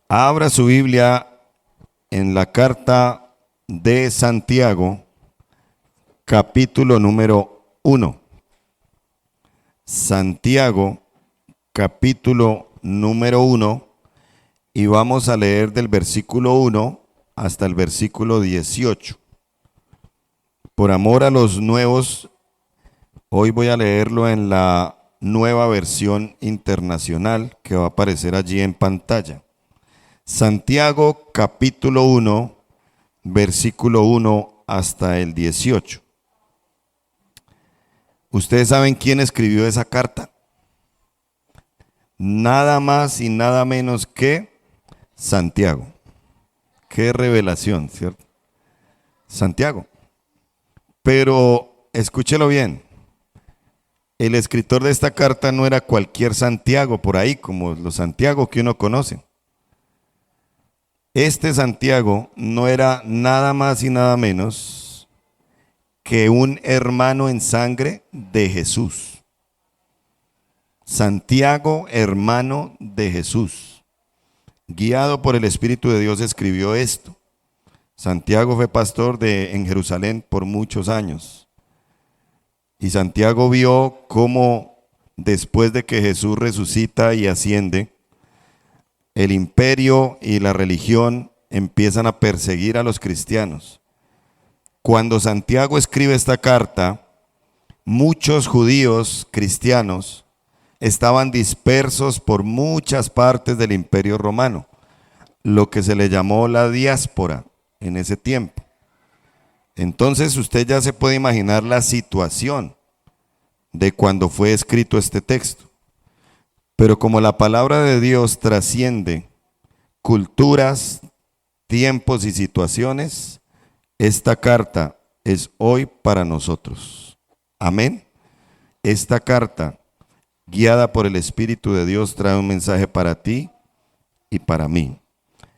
Abra su Biblia en la carta de Santiago, capítulo número 1. Santiago, capítulo número 1, y vamos a leer del versículo 1 hasta el versículo 18. Por amor a los nuevos, hoy voy a leerlo en la nueva versión internacional que va a aparecer allí en pantalla. Santiago capítulo 1, versículo 1 hasta el 18. ¿Ustedes saben quién escribió esa carta? Nada más y nada menos que Santiago. Qué revelación, ¿cierto? Santiago. Pero escúchelo bien. El escritor de esta carta no era cualquier Santiago por ahí, como los Santiago que uno conoce. Este Santiago no era nada más y nada menos que un hermano en sangre de Jesús. Santiago, hermano de Jesús, guiado por el Espíritu de Dios, escribió esto. Santiago fue pastor en Jerusalén por muchos años. Y Santiago vio cómo después de que Jesús resucita y asciende, el imperio y la religión empiezan a perseguir a los cristianos. Cuando Santiago escribe esta carta, muchos judíos cristianos estaban dispersos por muchas partes del imperio romano, lo que se le llamó la diáspora en ese tiempo. Entonces usted ya se puede imaginar la situación de cuando fue escrito este texto. Pero como la palabra de Dios trasciende culturas, tiempos y situaciones, esta carta es hoy para nosotros. Amén. Esta carta, guiada por el Espíritu de Dios, trae un mensaje para ti y para mí.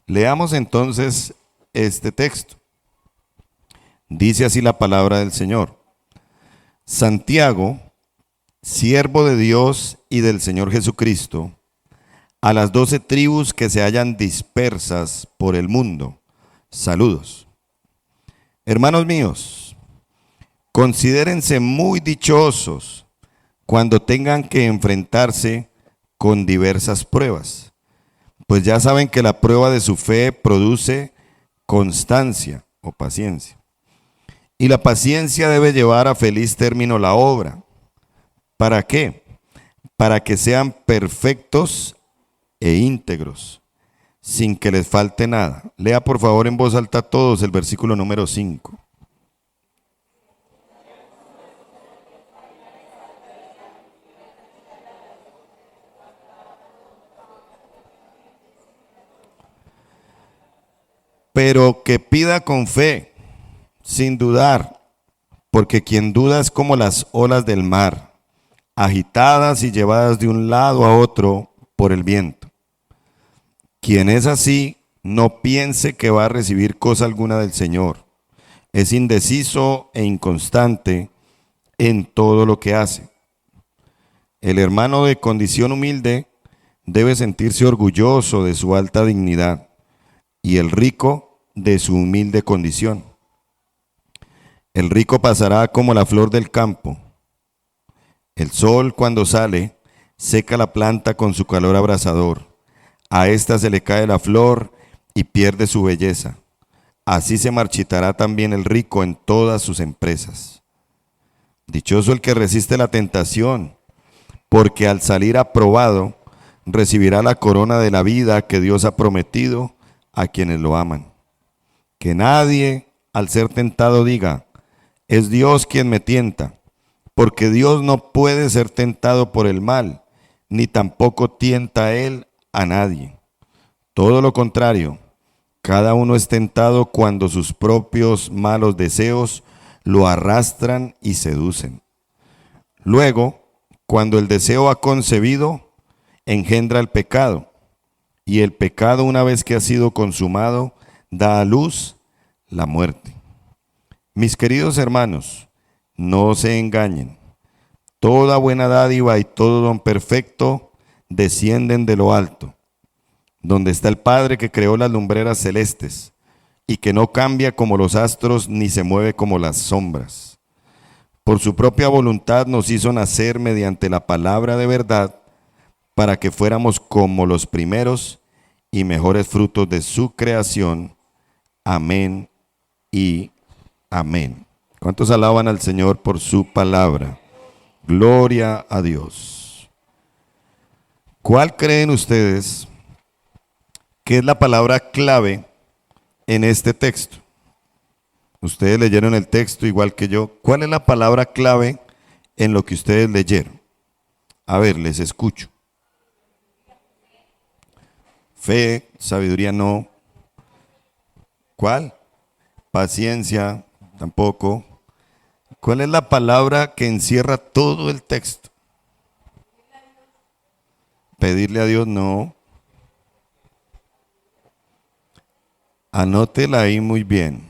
Leamos entonces este texto. Dice así la palabra del Señor. Santiago, siervo de Dios y del Señor Jesucristo, a las 12 tribus que se hallan dispersas por el mundo, saludos. Hermanos míos, considérense muy dichosos cuando tengan que enfrentarse con diversas pruebas, pues ya saben que la prueba de su fe produce constancia o paciencia. Y la paciencia debe llevar a feliz término la obra. ¿Para qué? Para que sean perfectos e íntegros, sin que les falte nada. Lea por favor en voz alta todos el versículo número 5. Pero que pida con fe, sin dudar, porque quien duda es como las olas del mar, agitadas y llevadas de un lado a otro por el viento. Quien es así, no piense que va a recibir cosa alguna del Señor. Es indeciso e inconstante en todo lo que hace. El hermano de condición humilde debe sentirse orgulloso de su alta dignidad y el rico de su humilde condición. El rico pasará como la flor del campo. El sol, cuando sale, seca la planta con su calor abrasador. A ésta se le cae la flor y pierde su belleza. Así se marchitará también el rico en todas sus empresas. Dichoso el que resiste la tentación, porque al salir aprobado, recibirá la corona de la vida que Dios ha prometido a quienes lo aman. Que nadie, al ser tentado, diga, es Dios quien me tienta, porque Dios no puede ser tentado por el mal, ni tampoco tienta Él a nadie. Todo lo contrario, cada uno es tentado cuando sus propios malos deseos lo arrastran y seducen. Luego, cuando el deseo ha concebido, engendra el pecado, y el pecado, una vez que ha sido consumado, da a luz la muerte. Mis queridos hermanos, no se engañen. Toda buena dádiva y todo don perfecto descienden de lo alto, donde está el Padre que creó las lumbreras celestes y que no cambia como los astros ni se mueve como las sombras. Por su propia voluntad nos hizo nacer mediante la palabra de verdad para que fuéramos como los primeros y mejores frutos de su creación. Amén y amén. ¿Cuántos alaban al Señor por su palabra? Gloria a Dios. ¿Cuál creen ustedes que es la palabra clave en este texto? Ustedes leyeron el texto igual que yo. ¿Cuál es la palabra clave en lo que ustedes leyeron? A ver, les escucho. Fe, sabiduría no. ¿Cuál? Paciencia tampoco. ¿Cuál es la palabra que encierra todo el texto? Pedirle a Dios no. Anótela ahí muy bien.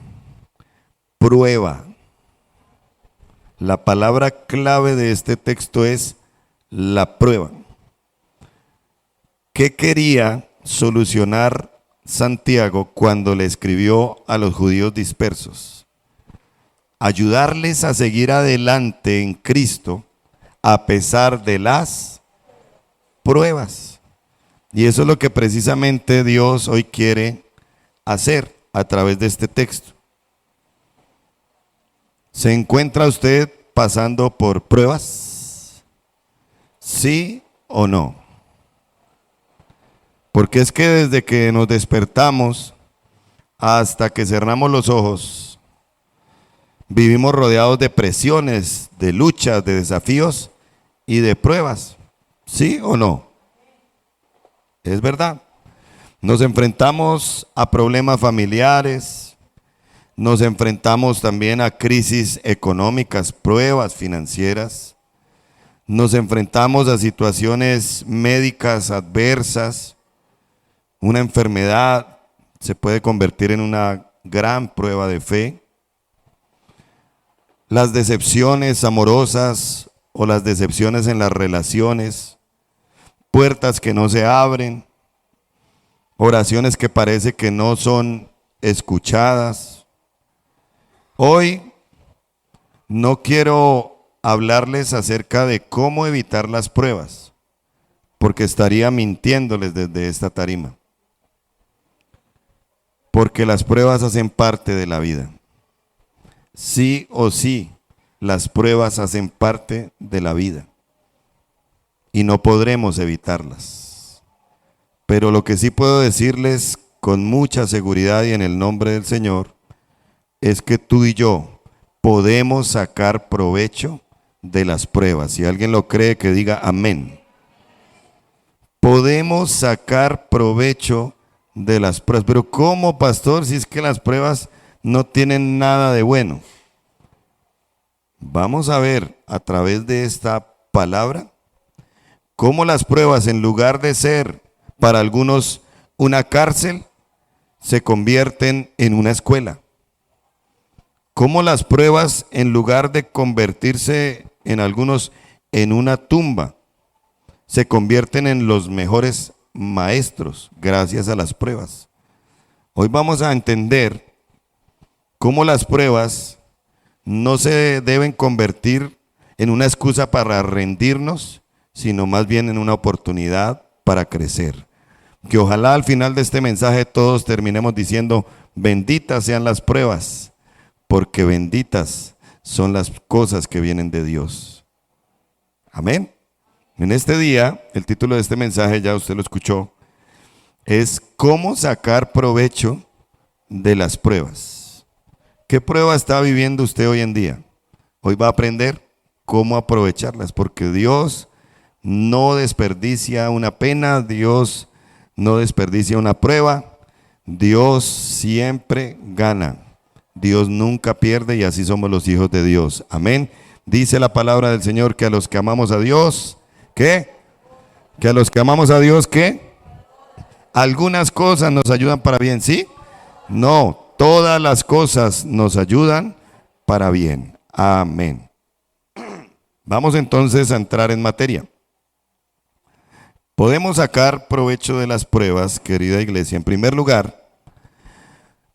Prueba. La palabra clave de este texto es la prueba. ¿Qué quería solucionar Santiago cuando le escribió a los judíos dispersos? Ayudarles a seguir adelante en Cristo a pesar de las pruebas. Y eso es lo que precisamente Dios hoy quiere hacer a través de este texto. ¿Se encuentra usted pasando por pruebas? ¿Sí o no? Porque es que desde que nos despertamos hasta que cerramos los ojos, vivimos rodeados de presiones, de luchas, de desafíos y de pruebas. ¿Sí o no? Es verdad. Nos enfrentamos a problemas familiares, nos enfrentamos también a crisis económicas, pruebas financieras, nos enfrentamos a situaciones médicas adversas. Una enfermedad se puede convertir en una gran prueba de fe. Las decepciones amorosas o las decepciones en las relaciones, puertas que no se abren, oraciones que parece que no son escuchadas. Hoy no quiero hablarles acerca de cómo evitar las pruebas, porque estaría mintiéndoles desde esta tarima. Porque las pruebas hacen parte de la vida. Sí o sí, las pruebas hacen parte de la vida. Y no podremos evitarlas. Pero lo que sí puedo decirles con mucha seguridad y en el nombre del Señor, es que tú y yo podemos sacar provecho de las pruebas. Si alguien lo cree, que diga amén. Podemos sacar provecho de las pruebas. Pero ¿cómo, pastor, si es que las pruebas no tienen nada de bueno? Vamos a ver a través de esta palabra cómo las pruebas, en lugar de ser para algunos una cárcel, se convierten en una escuela. Cómo las pruebas, en lugar de convertirse en algunos en una tumba, se convierten en los mejores maestros gracias a las pruebas. Hoy vamos a entender cómo las pruebas no se deben convertir en una excusa para rendirnos, sino más bien en una oportunidad para crecer. Que ojalá al final de este mensaje todos terminemos diciendo: benditas sean las pruebas, porque benditas son las cosas que vienen de Dios. Amén. En este día, el título de este mensaje, ya usted lo escuchó, es cómo sacar provecho de las pruebas. ¿Qué prueba está viviendo usted hoy en día? Hoy va a aprender cómo aprovecharlas, porque Dios no desperdicia una pena, Dios no desperdicia una prueba, Dios siempre gana, Dios nunca pierde, y así somos los hijos de Dios. Amén. Dice la palabra del Señor que a los que amamos a Dios, ¿qué? Que a los que amamos a Dios, ¿qué? Algunas cosas nos ayudan para bien, ¿sí? No, todas las cosas nos ayudan para bien. Amén. Vamos entonces a entrar en materia. Podemos sacar provecho de las pruebas, querida iglesia, en primer lugar,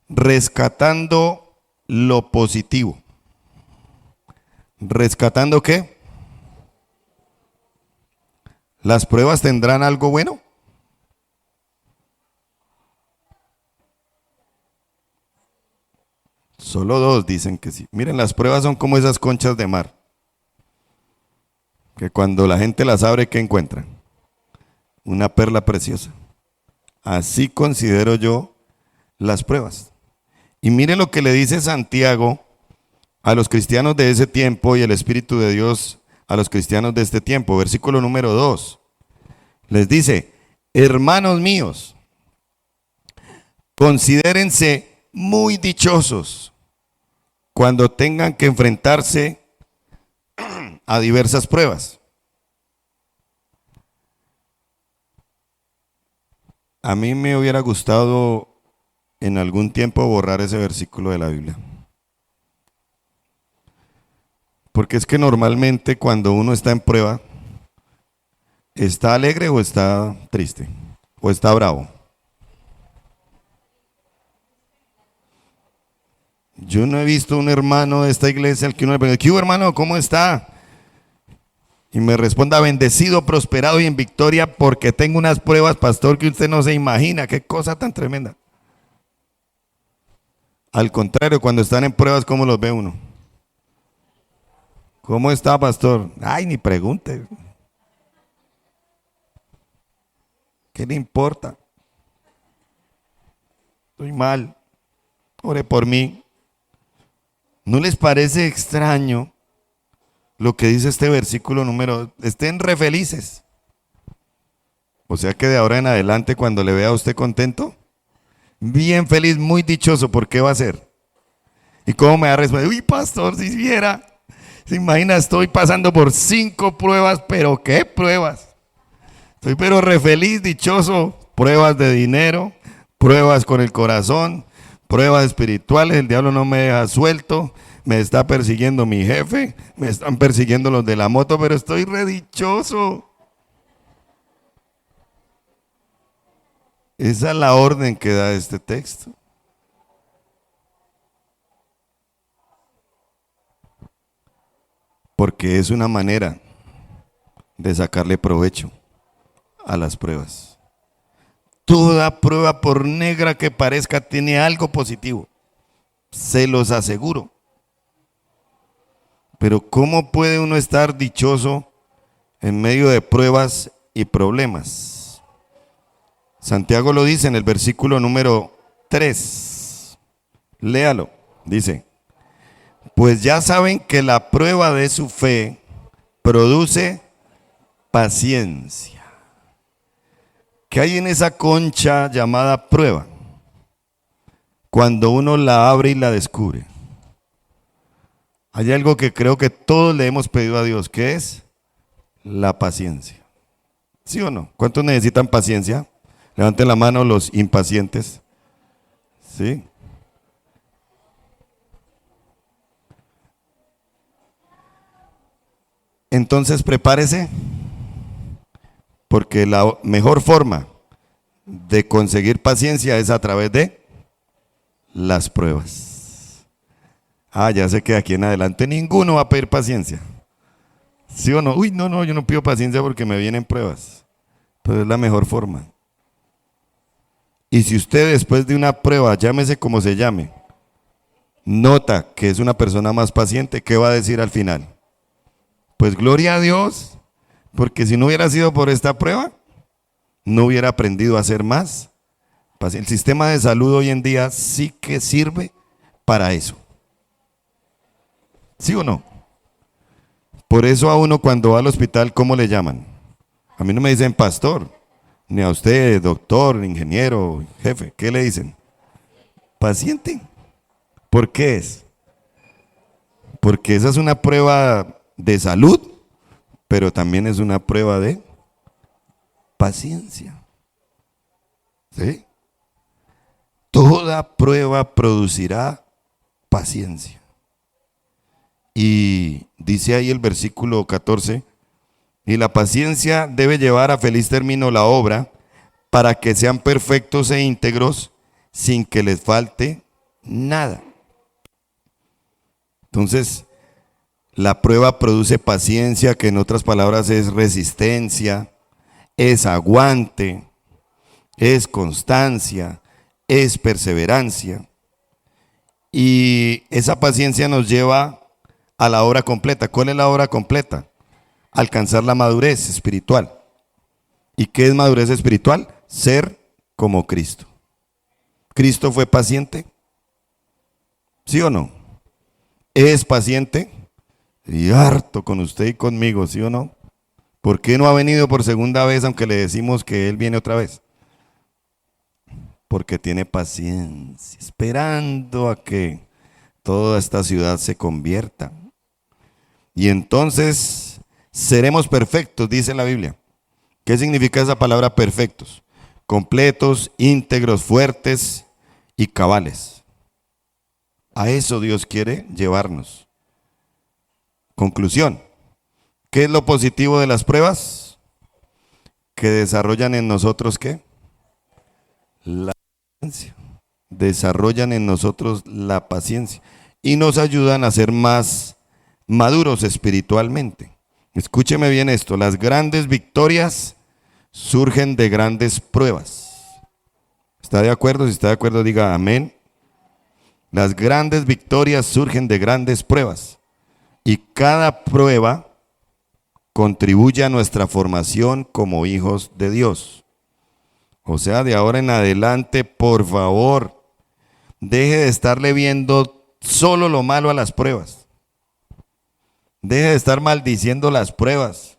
rescatando lo positivo. ¿Rescatando qué? ¿Las pruebas tendrán algo bueno? Solo dos dicen que sí. Miren, las pruebas son como esas conchas de mar, que cuando la gente las abre, ¿qué encuentran? Una perla preciosa. Así considero yo las pruebas. Y miren lo que le dice Santiago a los cristianos de ese tiempo y el Espíritu de Dios a los cristianos de este tiempo. Versículo número 2. Les dice, hermanos míos, considérense muy dichosos cuando tengan que enfrentarse a diversas pruebas. A mí me hubiera gustado en algún tiempo borrar ese versículo de la Biblia. Porque es que normalmente cuando uno está en prueba, ¿está alegre o está triste? ¿O está bravo? Yo no he visto un hermano de esta iglesia al que uno le pregunta, ¿qué hubo, hermano? ¿Cómo está? Y me responda, bendecido, prosperado y en victoria porque tengo unas pruebas, pastor, que usted no se imagina. Qué cosa tan tremenda. Al contrario, cuando están en pruebas, ¿cómo los ve uno? ¿Cómo está, pastor? Ay, ni pregunte. ¿Qué le importa? Estoy mal. Ore por mí. ¿No les parece extraño lo que dice este versículo número? Estén re felices. O sea que de ahora en adelante, cuando le vea a usted contento, bien feliz, muy dichoso, ¿por qué va a ser? ¿Y cómo me va a responder? Uy, pastor, si viera, se imagina, estoy pasando por 5 pruebas, pero ¿qué pruebas? Estoy pero re feliz, dichoso, pruebas de dinero, pruebas con el corazón, pruebas espirituales, el diablo no me deja suelto, me está persiguiendo mi jefe, me están persiguiendo los de la moto, pero estoy re dichoso. Esa es la orden que da este texto. Porque es una manera de sacarle provecho a las pruebas. Toda prueba, por negra que parezca, tiene algo positivo. Se los aseguro. Pero ¿cómo puede uno estar dichoso en medio de pruebas y problemas? Santiago lo dice en el versículo número 3. Léalo. Dice, pues ya saben que la prueba de su fe produce paciencia. ¿Qué hay en esa concha llamada prueba? Cuando uno la abre y la descubre. Hay algo que creo que todos le hemos pedido a Dios, que es la paciencia. ¿Sí o no? ¿Cuántos necesitan paciencia? Levanten la mano los impacientes. ¿Sí? Entonces prepárese, porque la mejor forma de conseguir paciencia es a través de las pruebas. Ya sé que de aquí en adelante ninguno va a pedir paciencia. ¿Sí o no? Uy, no, yo no pido paciencia porque me vienen pruebas. Pero es la mejor forma. Y si usted después de una prueba, llámese como se llame, nota que es una persona más paciente, ¿qué va a decir al final? Pues gloria a Dios, porque si no hubiera sido por esta prueba, no hubiera aprendido a hacer más. El sistema de salud hoy en día sí que sirve para eso. ¿Sí o no? Por eso a uno cuando va al hospital, ¿cómo le llaman? A mí no me dicen pastor, ni a usted, doctor, ingeniero, jefe. ¿Qué le dicen? Paciente. ¿Por qué es? Porque esa es una prueba de salud, pero también es una prueba de paciencia. ¿Sí? Toda prueba producirá paciencia. Y dice ahí el versículo 14, Y la paciencia debe llevar a feliz término la obra para que sean perfectos e íntegros sin que les falte nada. Entonces, la prueba produce paciencia, que en otras palabras es resistencia, es aguante, es constancia, es perseverancia. Y esa paciencia nos lleva a la obra completa. ¿Cuál es la obra completa? Alcanzar la madurez espiritual. ¿Y qué es madurez espiritual? Ser como Cristo. ¿Cristo fue paciente? ¿Sí o no? ¿Es paciente? Y harto con usted y conmigo, ¿sí o no? ¿Por qué no ha venido por segunda vez aunque le decimos que Él viene otra vez? Porque tiene paciencia, esperando a que toda esta ciudad se convierta. Y entonces seremos perfectos, dice la Biblia. ¿Qué significa esa palabra perfectos? Completos, íntegros, fuertes y cabales. A eso Dios quiere llevarnos. Conclusión. ¿Qué es lo positivo de las pruebas? Que desarrollan en nosotros ¿qué? La paciencia. Desarrollan en nosotros la paciencia y nos ayudan a ser más maduros espiritualmente. Escúcheme bien esto, las grandes victorias surgen de grandes pruebas. ¿Está de acuerdo? Si está de acuerdo, diga amén. Las grandes victorias surgen de grandes pruebas y cada prueba contribuye a nuestra formación como hijos de Dios. O sea, de ahora en adelante, por favor, deje de estarle viendo solo lo malo a las pruebas. Deje de estar maldiciendo las pruebas.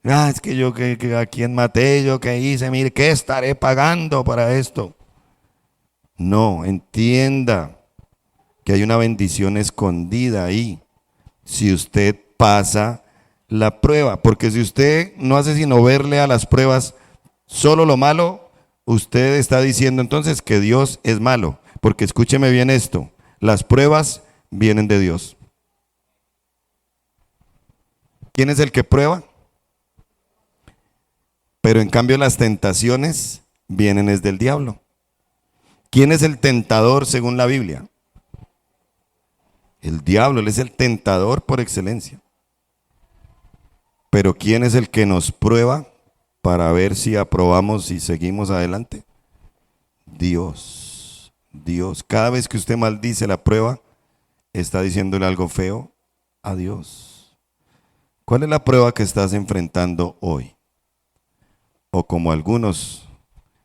Es que yo que a quién maté, yo que hice, mire, ¿qué estaré pagando para esto? No, entienda que hay una bendición escondida ahí. Si usted pasa la prueba, porque si usted no hace sino verle a las pruebas solo lo malo, usted está diciendo entonces que Dios es malo, porque escúcheme bien esto, las pruebas vienen de Dios. ¿Quién es el que prueba? Pero en cambio las tentaciones vienen es del diablo. ¿Quién es el tentador según la Biblia? El diablo, él es el tentador por excelencia. Pero ¿quién es el que nos prueba para ver si aprobamos y seguimos adelante? Dios. Dios. Cada vez que usted maldice la prueba, está diciéndole algo feo a Dios. ¿Cuál es la prueba que estás enfrentando hoy? O como algunos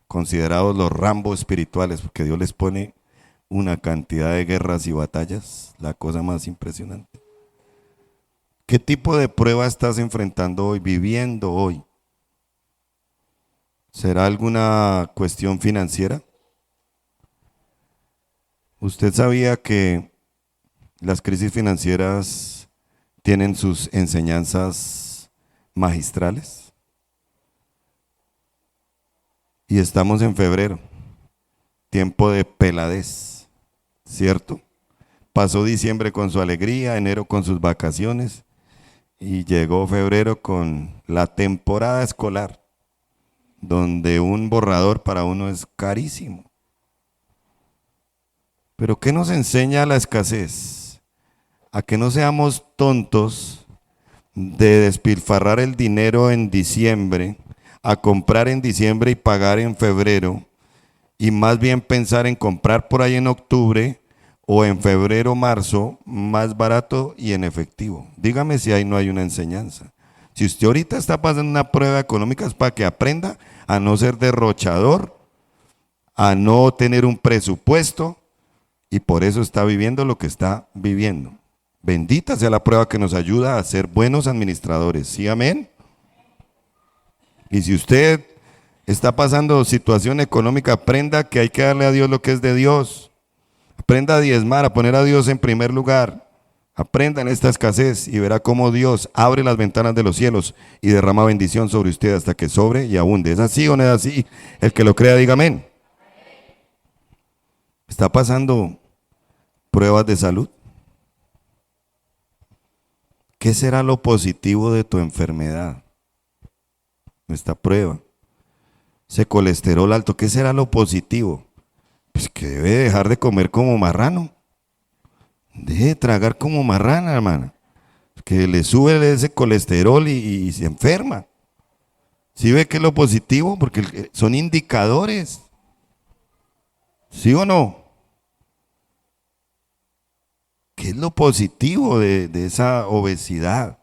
considerados los Rambo espirituales, porque Dios les pone una cantidad de guerras y batallas, la cosa más impresionante. ¿Qué tipo de prueba estás enfrentando hoy, viviendo hoy? ¿Será alguna cuestión financiera? ¿Usted sabía que las crisis financieras tienen sus enseñanzas magistrales? Y estamos en febrero, tiempo de peladez, ¿cierto? Pasó diciembre con su alegría, enero con sus vacaciones y llegó febrero con la temporada escolar, donde un borrador para uno es carísimo. Pero ¿qué nos enseña la escasez? A que no seamos tontos de despilfarrar el dinero en diciembre, a comprar en diciembre y pagar en febrero, y más bien pensar en comprar por ahí en octubre o en febrero, marzo, más barato y en efectivo. Dígame si ahí no hay una enseñanza. Si usted ahorita está pasando una prueba económica es para que aprenda a no ser derrochador, a no tener un presupuesto, y por eso está viviendo lo que está viviendo. Bendita sea la prueba que nos ayuda a ser buenos administradores. ¿Sí, amén? Y si usted está pasando situación económica, aprenda que hay que darle a Dios lo que es de Dios. Aprenda a diezmar, a poner a Dios en primer lugar. Aprenda en esta escasez y verá cómo Dios abre las ventanas de los cielos y derrama bendición sobre usted hasta que sobre y abunde. ¿Es así o no es así? El que lo crea, diga amén. ¿Está pasando pruebas de salud? ¿Qué será lo positivo de tu enfermedad? esta prueba. Ese colesterol alto, ¿qué será lo positivo? Pues que debe dejar de comer como marrano. Deje de tragar como marrana, hermana. Que le sube ese colesterol y se enferma. ¿Sí ve que es lo positivo? Porque son indicadores. ¿Sí o no? ¿Qué es lo positivo de esa obesidad?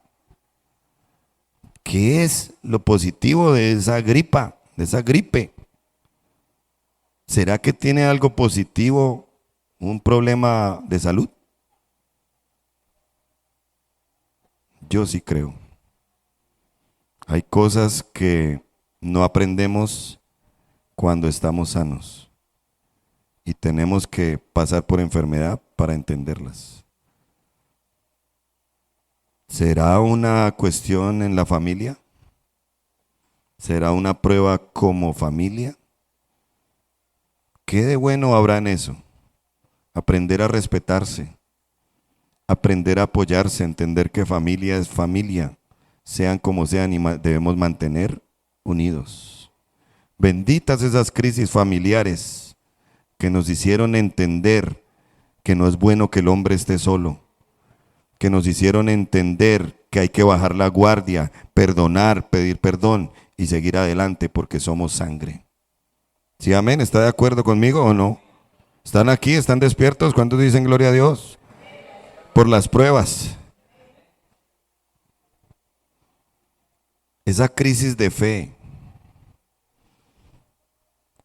¿Qué es lo positivo de esa gripa, de esa gripe? ¿Será que tiene algo positivo, un problema de salud? Yo sí creo. Hay cosas que no aprendemos cuando estamos sanos y tenemos que pasar por enfermedad para entenderlas. ¿Será una cuestión en la familia? ¿Será una prueba como familia? ¿Qué de bueno habrá en eso? Aprender a respetarse, aprender a apoyarse, entender que familia es familia, sean como sean y debemos mantener unidos. Benditas esas crisis familiares que nos hicieron entender que no es bueno que el hombre esté solo, que nos hicieron entender que hay que bajar la guardia, perdonar, pedir perdón y seguir adelante porque somos sangre. ¿Sí, amén? ¿Está de acuerdo conmigo o no? ¿Están aquí? ¿Están despiertos? ¿Cuántos dicen gloria a Dios? Por las pruebas. Esa crisis de fe,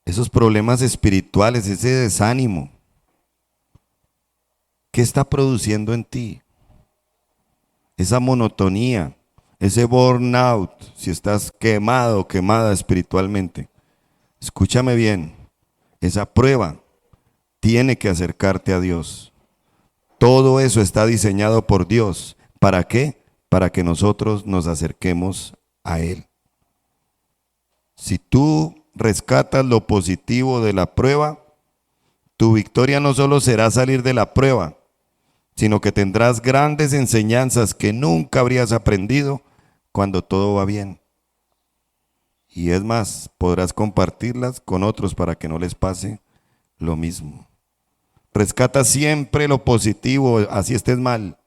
esos problemas espirituales, ese desánimo, ¿qué está produciendo en ti? Esa monotonía, ese burnout, si estás quemado o quemada espiritualmente. Escúchame bien, esa prueba tiene que acercarte a Dios. Todo eso está diseñado por Dios. ¿Para qué? Para que nosotros nos acerquemos a Él. Si tú rescatas lo positivo de la prueba, tu victoria no solo será salir de la prueba, sino que tendrás grandes enseñanzas que nunca habrías aprendido cuando todo va bien. Y es más, podrás compartirlas con otros para que no les pase lo mismo. Rescata siempre lo positivo, así estés mal,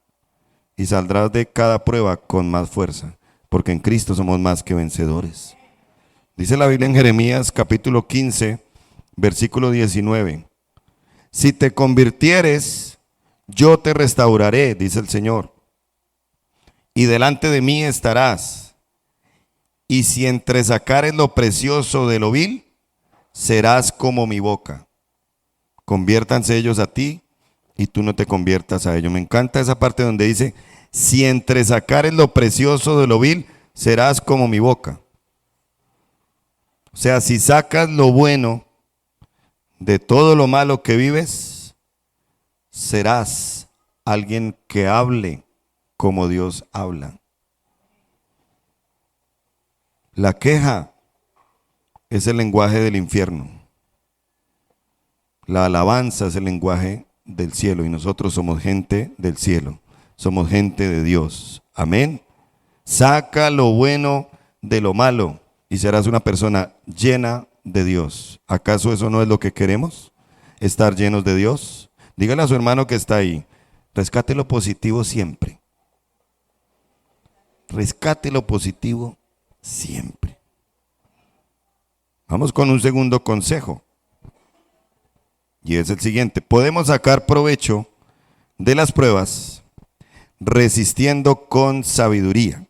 y saldrás de cada prueba con más fuerza, porque en Cristo somos más que vencedores. Dice la Biblia en Jeremías capítulo 15, versículo 19. Si te convirtieres, yo te restauraré, dice el Señor, y delante de mí estarás. Y si entresacares lo precioso de lo vil, serás como mi boca. Conviértanse ellos a ti y tú no te conviertas a ellos. Me encanta esa parte donde dice, si entresacares lo precioso de lo vil, serás como mi boca. O sea, si sacas lo bueno de todo lo malo que vives, serás alguien que hable como Dios habla. La queja es el lenguaje del infierno. La alabanza es el lenguaje del cielo y nosotros somos gente del cielo. Somos gente de Dios. Amén. Saca lo bueno de lo malo y serás una persona llena de Dios. ¿Acaso eso no es lo que queremos? Estar llenos de Dios. Dígale a su hermano que está ahí, rescate lo positivo siempre. Rescate lo positivo siempre. Vamos con un segundo consejo. Y es el siguiente. Podemos sacar provecho de las pruebas resistiendo con sabiduría.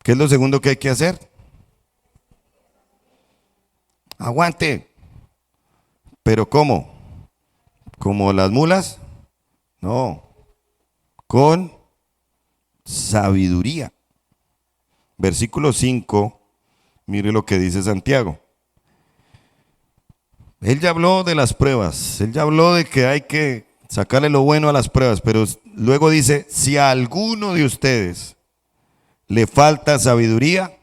¿Qué es lo segundo que hay que hacer? Aguante. ¿Pero cómo? ¿Como las mulas? No. Con sabiduría. Versículo 5, mire lo que dice Santiago. Él ya habló de las pruebas, él ya habló de que hay que sacarle lo bueno a las pruebas, pero luego dice, si a alguno de ustedes le falta sabiduría,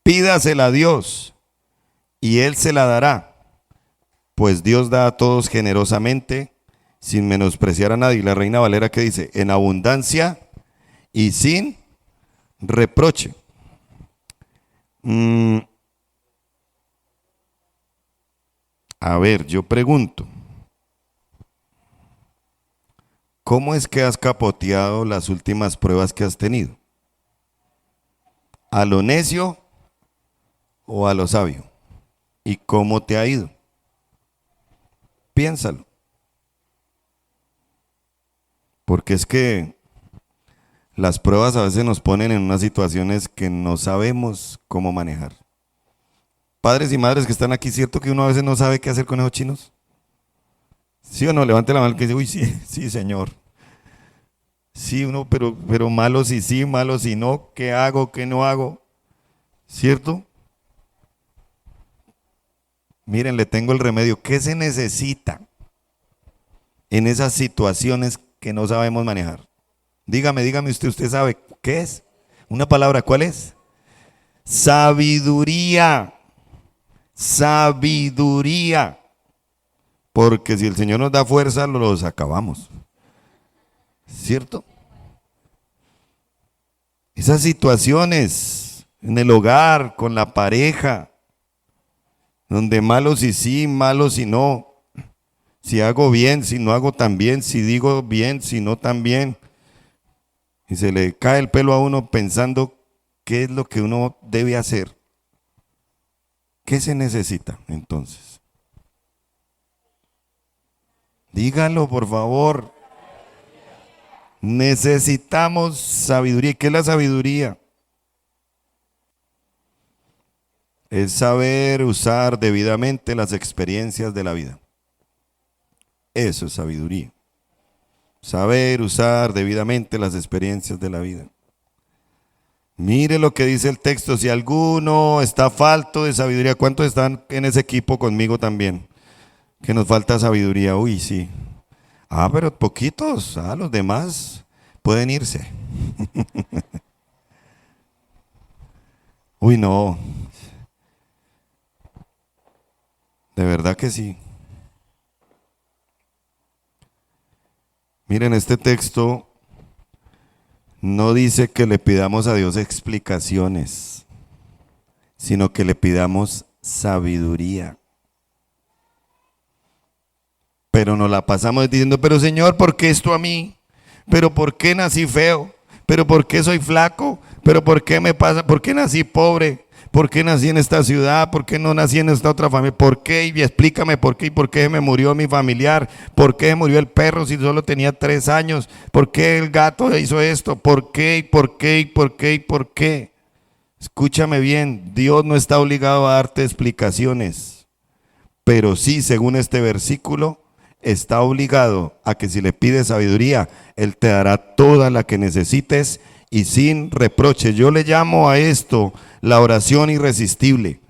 pídasela a Dios y Él se la dará, pues Dios da a todos generosamente, sin menospreciar a nadie. La Reina Valera que dice, en abundancia y sin reproche. Mm, a ver, yo pregunto, ¿cómo es que has capoteado las últimas pruebas que has tenido? ¿A lo necio o a lo sabio? ¿Y cómo te ha ido? Piénsalo, porque es que las pruebas a veces nos ponen en unas situaciones que no sabemos cómo manejar. Padres y madres que están aquí, ¿cierto que uno a veces no sabe qué hacer con esos chinos? ¿Sí o no? Levante la mano que dice, uy, sí, sí, señor. Sí, uno, pero malos y sí, malos y no, ¿qué hago, qué no hago? ¿Cierto? Miren, le tengo el remedio. ¿Qué se necesita en esas situaciones que no sabemos manejar? Dígame usted, ¿usted sabe qué es? Una palabra, ¿cuál es? Sabiduría. Sabiduría. Porque si el Señor nos da fuerza, los acabamos. ¿Cierto? Esas situaciones en el hogar, con la pareja, donde malos y sí, malos y no. Si hago bien, si no hago tan bien, si digo bien, si no tan bien. Y se le cae el pelo a uno pensando qué es lo que uno debe hacer. ¿Qué se necesita entonces? Dígalo, por favor. Necesitamos sabiduría. ¿Qué es la sabiduría? Es saber usar debidamente las experiencias de la vida. Eso es sabiduría. Saber usar debidamente las experiencias de la vida. Mire lo que dice el texto. Si alguno está falto de sabiduría, ¿cuántos están en ese equipo conmigo también? Que nos falta sabiduría. Uy, sí. Ah, pero poquitos. Ah, los demás pueden irse. Uy, no. De verdad que sí. Miren, este texto no dice que le pidamos a Dios explicaciones, sino que le pidamos sabiduría. Pero nos la pasamos diciendo, pero Señor, ¿por qué esto a mí? ¿Pero por qué nací feo? ¿Pero por qué soy flaco? ¿Pero por qué me pasa? ¿Por qué nací pobre? ¿Por qué nací en esta ciudad? ¿Por qué no nací en esta otra familia? ¿Por qué? Y explícame por qué. ¿Y por qué me murió mi familiar? ¿Por qué murió el perro si solo tenía 3 años? ¿Por qué el gato hizo esto? ¿Por qué? ¿Y por qué? ¿Y por qué? ¿Y por qué? Escúchame bien, Dios no está obligado a darte explicaciones, pero sí, según este versículo, está obligado a que si le pides sabiduría, Él te dará toda la que necesites y sin reproche. Yo le llamo a esto la oración irresistible.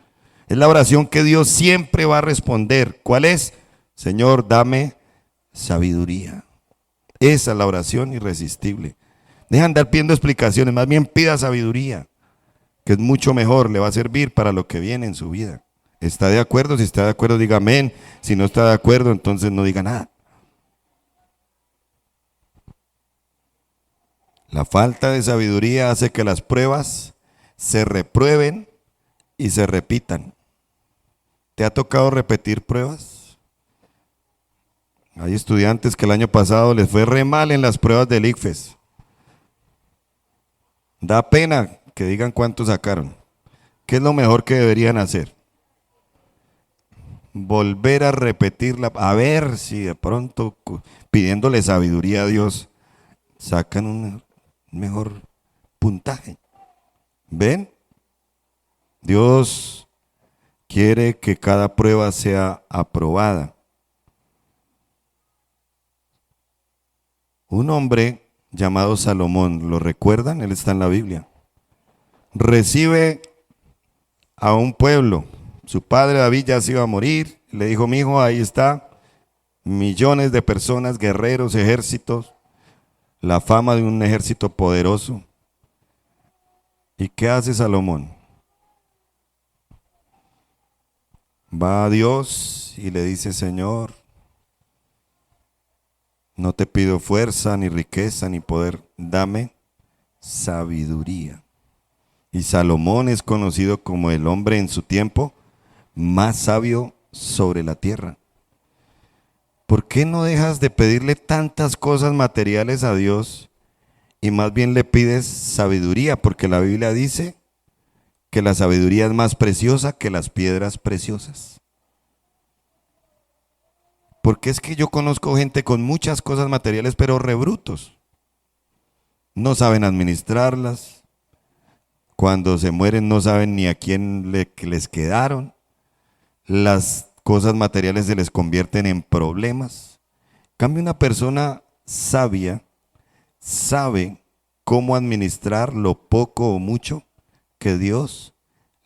Es la oración que Dios siempre va a responder. ¿Cuál es? Señor, dame sabiduría. Esa es la oración irresistible. Deja de andar pidiendo explicaciones, más bien pida sabiduría, que es mucho mejor, le va a servir para lo que viene en su vida. ¿Está de acuerdo? Si está de acuerdo, diga amén. Si no está de acuerdo, entonces no diga nada. La falta de sabiduría hace que las pruebas se reprueben y se repitan. ¿Te ha tocado repetir pruebas? Hay estudiantes que el año pasado les fue re mal en las pruebas del ICFES. Da pena que digan cuánto sacaron. ¿Qué es lo mejor que deberían hacer? Volver a repetirla, a ver si de pronto, pidiéndole sabiduría a Dios, sacan un mejor puntaje. ¿Ven? Dios quiere que cada prueba sea aprobada. Un hombre llamado Salomón, ¿lo recuerdan? Él está en la Biblia. Recibe a un pueblo. Su padre David ya se iba a morir. Le dijo, mi hijo, ahí está. Millones de personas, guerreros, ejércitos. La fama de un ejército poderoso. ¿Y qué hace Salomón? Va a Dios y le dice, Señor, no te pido fuerza, ni riqueza, ni poder. Dame sabiduría. Y Salomón es conocido como el hombre en su tiempo más sabio sobre la tierra. ¿Por qué no dejas de pedirle tantas cosas materiales a Dios y más bien le pides sabiduría? Porque la Biblia dice que la sabiduría es más preciosa que las piedras preciosas. Porque es que yo conozco gente con muchas cosas materiales, pero rebrutos. No saben administrarlas. Cuando se mueren no saben ni a quién les quedaron. Las cosas materiales se les convierten en problemas. En cambio, una persona sabia sabe cómo administrar lo poco o mucho que Dios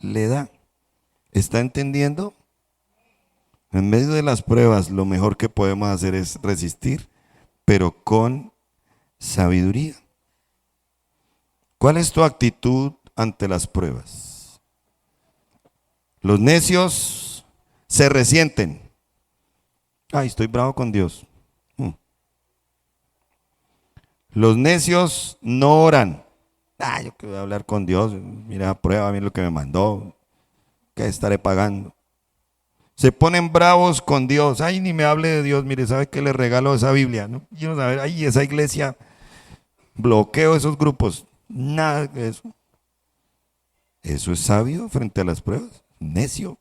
le da. ¿Está entendiendo? En medio de las pruebas, lo mejor que podemos hacer es resistir, pero con sabiduría. ¿Cuál es tu actitud ante las pruebas? Los necios se resienten. Ay, estoy bravo con Dios. Los necios no oran. Ay, yo que voy a hablar con Dios. Mira, prueba a mí lo que me mandó. ¿Qué estaré pagando? Se ponen bravos con Dios. Ay, ni me hable de Dios. Mire, ¿sabe qué le regalo esa Biblia? ¿No? Yo no saber, ay, esa iglesia, bloqueo esos grupos. Nada de eso. ¿Eso es sabio frente a las pruebas? Necio.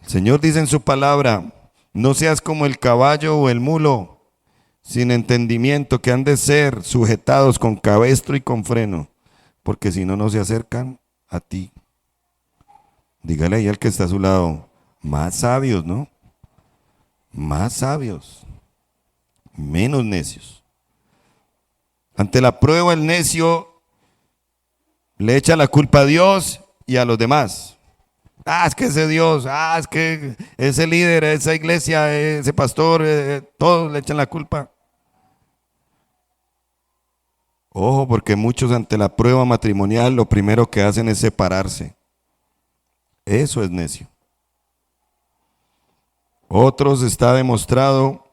El Señor dice en su palabra, no seas como el caballo o el mulo, sin entendimiento, que han de ser sujetados con cabestro y con freno, porque si no, no se acercan a ti. Dígale ahí al que está a su lado, más sabios, ¿no? Más sabios, menos necios. Ante la prueba, el necio le echa la culpa a Dios y a los demás. Ah, es que ese Dios, es que ese líder, esa iglesia, ese pastor, todos le echan la culpa. Ojo, porque muchos ante la prueba matrimonial lo primero que hacen es separarse. Eso es necio. Otros está demostrado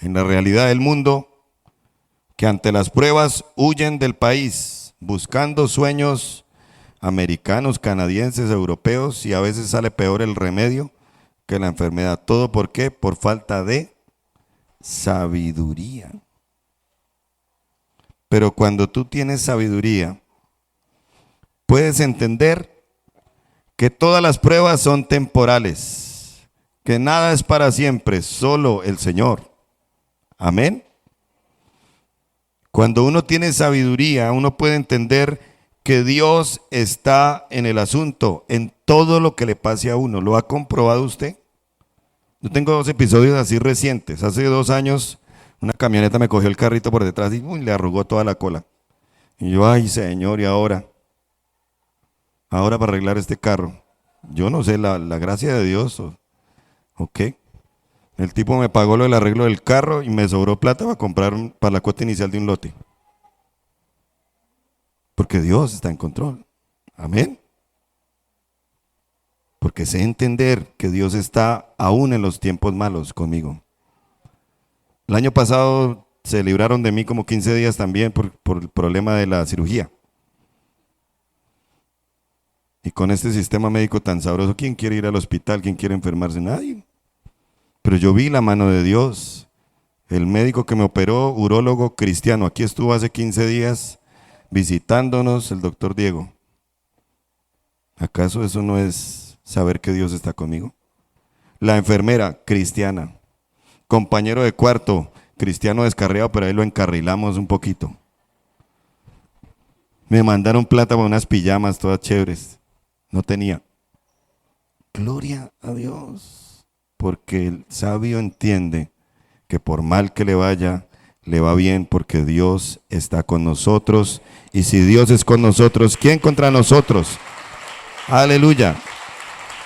en la realidad del mundo que ante las pruebas huyen del país, buscando sueños americanos, canadienses, europeos, y a veces sale peor el remedio que la enfermedad. ¿Todo por qué? Por falta de sabiduría. Pero cuando tú tienes sabiduría, puedes entender que todas las pruebas son temporales, que nada es para siempre, solo el Señor. Amén. Cuando uno tiene sabiduría, uno puede entender que Dios está en el asunto, en todo lo que le pase a uno. ¿Lo ha comprobado usted? Yo tengo 2 episodios así recientes. Hace 2 años una camioneta me cogió el carrito por detrás y le arrugó toda la cola. Y yo, ay Señor, ¿y ahora? Ahora para arreglar este carro. Yo no sé, la gracia de Dios. ¿O qué? El tipo me pagó lo del arreglo del carro y me sobró plata para comprar para la cuota inicial de un lote. Porque Dios está en control. Amén. Porque sé entender que Dios está aún en los tiempos malos conmigo. El año pasado se libraron de mí como 15 días también por el problema de la cirugía. Y con este sistema médico tan sabroso, ¿quién quiere ir al hospital? ¿Quién quiere enfermarse? Nadie. Pero yo vi la mano de Dios. El médico que me operó, urólogo cristiano, aquí estuvo hace 15 días visitándonos, el doctor Diego. ¿Acaso eso no es saber que Dios está conmigo? La enfermera, cristiana. Compañero de cuarto, cristiano descarriado, pero ahí lo encarrilamos un poquito. Me mandaron plata para unas pijamas todas chéveres. No tenía. Gloria a Dios. Porque el sabio entiende que por mal que le vaya, le va bien porque Dios está con nosotros. Y si Dios es con nosotros, ¿quién contra nosotros? Aleluya.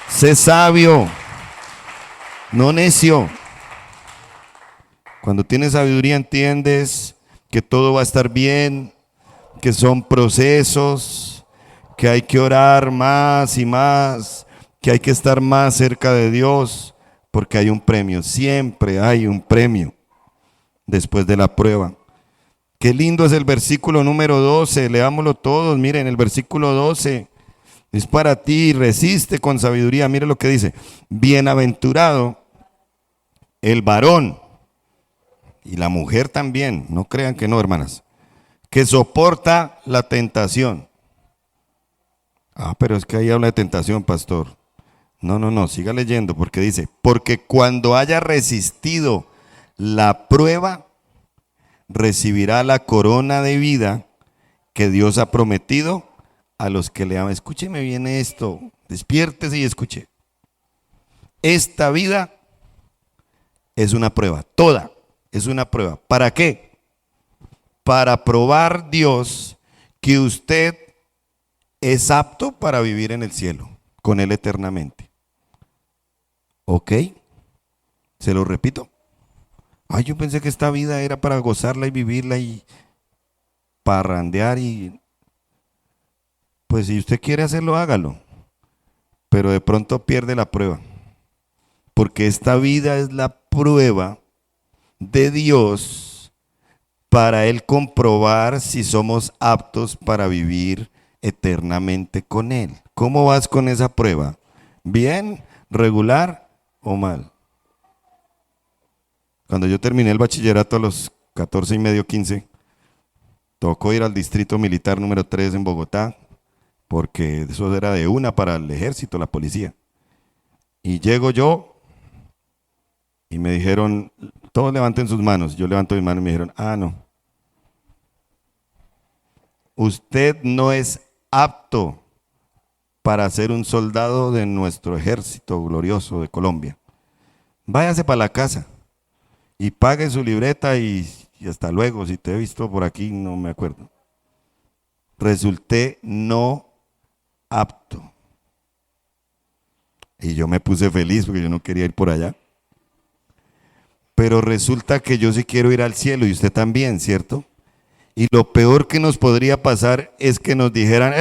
Sé sabio, no necio. Cuando tienes sabiduría entiendes que todo va a estar bien, que son procesos, que hay que orar más y más, que hay que estar más cerca de Dios, porque hay un premio, siempre hay un premio después de la prueba. Qué lindo es el versículo número 12. Leámoslo todos. Miren, el versículo 12 es para ti. Resiste con sabiduría. Mire lo que dice. Bienaventurado el varón y la mujer también. No crean que no, hermanas. Que soporta la tentación. Ah, pero es que ahí habla de tentación, pastor. No, siga leyendo porque dice, porque cuando haya resistido la prueba, recibirá la corona de vida que Dios ha prometido a los que le aman. Escúcheme bien esto, despiértese y escuche. Esta vida es una prueba, toda es una prueba. ¿Para qué? Para probar Dios que usted es apto para vivir en el cielo, con Él eternamente. ¿Ok? Se lo repito. Ay, yo pensé que esta vida era para gozarla y vivirla y parrandear y... Pues si usted quiere hacerlo, hágalo. Pero de pronto pierde la prueba. Porque esta vida es la prueba de Dios para Él comprobar si somos aptos para vivir eternamente con Él. ¿Cómo vas con esa prueba? ¿Bien, regular o mal? Cuando yo terminé el bachillerato a los 14 y medio, 15, tocó ir al distrito militar número 3 en Bogotá, porque eso era de una para el ejército, la policía. Y llego yo y me dijeron, todos levanten sus manos. Yo levanto mi mano y me dijeron, no. Usted no es apto para ser un soldado de nuestro ejército glorioso de Colombia. Váyase para la casa y pague su libreta y hasta luego. Si te he visto por aquí, no me acuerdo. Resulté no apto. Y yo me puse feliz porque yo no quería ir por allá. Pero resulta que yo sí quiero ir al cielo y usted también, ¿cierto? Y lo peor que nos podría pasar es que nos dijeran,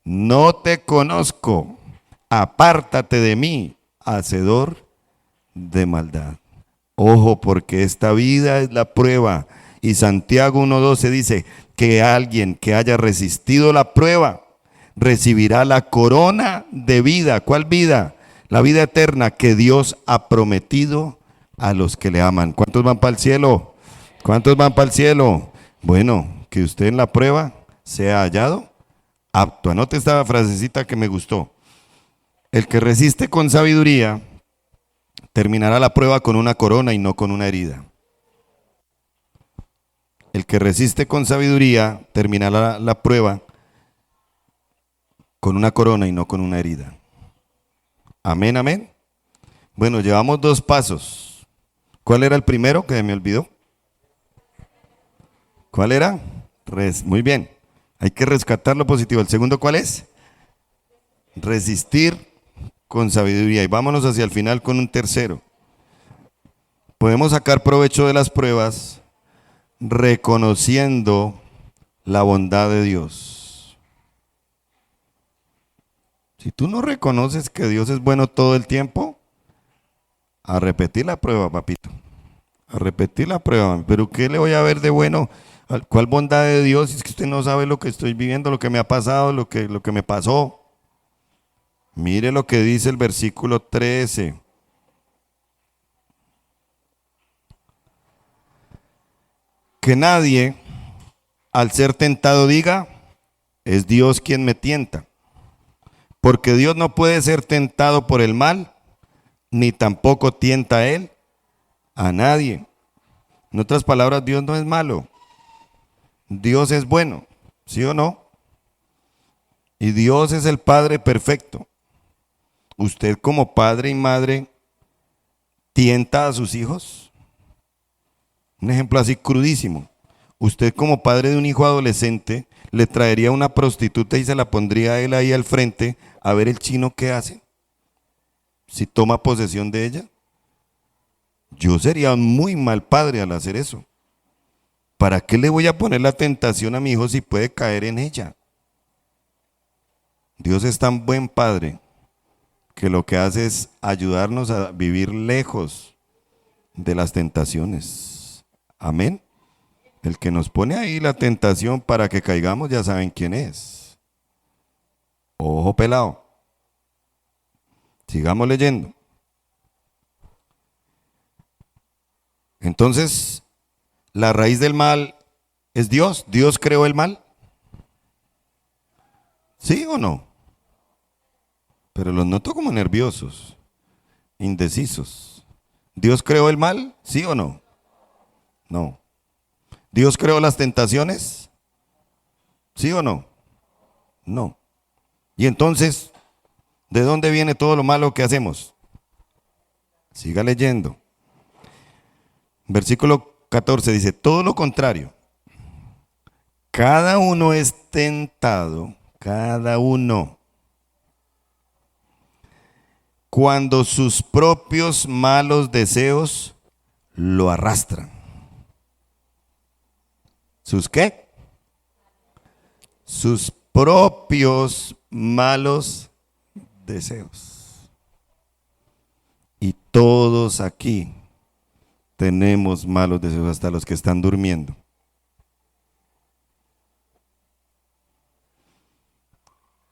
no te conozco, apártate de mí, hacedor de maldad. Ojo, porque esta vida es la prueba. Y Santiago 1:12 dice que alguien que haya resistido la prueba recibirá la corona de vida. ¿Cuál vida? La vida eterna que Dios ha prometido a los que le aman. ¿Cuántos van para el cielo? ¿Cuántos van para el cielo? Bueno, que usted en la prueba sea hallado apto. Anote esta frasecita que me gustó. El que resiste con sabiduría terminará la prueba con una corona y no con una herida. El que resiste con sabiduría terminará la prueba con una corona y no con una herida. Amén, amén. Bueno, llevamos 2 pasos. ¿Cuál era el primero que me olvidó? ¿Cuál era? Muy bien. Hay que rescatar lo positivo. ¿El segundo cuál es? Resistir con sabiduría. Y vámonos hacia el final con un tercero. Podemos sacar provecho de las pruebas reconociendo la bondad de Dios. Si tú no reconoces que Dios es bueno todo el tiempo, a repetir la prueba, papito. A repetir la prueba. ¿Pero qué le voy a ver de bueno? ¿Cuál bondad de Dios? Es que usted no sabe lo que estoy viviendo, lo que me ha pasado, lo que me pasó. Mire lo que dice el versículo 13. Que nadie, al ser tentado, diga, es Dios quien me tienta. Porque Dios no puede ser tentado por el mal, ni tampoco tienta a Él a nadie. En otras palabras, Dios no es malo. Dios es bueno, ¿sí o no? Y Dios es el Padre perfecto. ¿Usted como padre y madre tienta a sus hijos? Un ejemplo así crudísimo. Usted como padre de un hijo adolescente le traería una prostituta y se la pondría a él ahí al frente a ver el chino qué hace. Si toma posesión de ella. Yo sería un muy mal padre al hacer eso. ¿Para qué le voy a poner la tentación a mi hijo si puede caer en ella? Dios es tan buen padre que lo que hace es ayudarnos a vivir lejos de las tentaciones. Amén. El que nos pone ahí la tentación para que caigamos ya saben quién es. Ojo pelado. Sigamos leyendo. Entonces, la raíz del mal es Dios. ¿Dios creó el mal? ¿Sí o no? Pero los noto como nerviosos, indecisos. ¿Dios creó el mal? ¿Sí o no? No. ¿Dios creó las tentaciones? ¿Sí o no? No. Y entonces, ¿de dónde viene todo lo malo que hacemos? Siga leyendo. Versículo 14 dice, todo lo contrario. Cada uno es tentado, cada uno, cuando sus propios malos deseos lo arrastran. ¿Sus qué? Sus propios malos deseos. Y todos aquí tenemos malos deseos, hasta los que están durmiendo.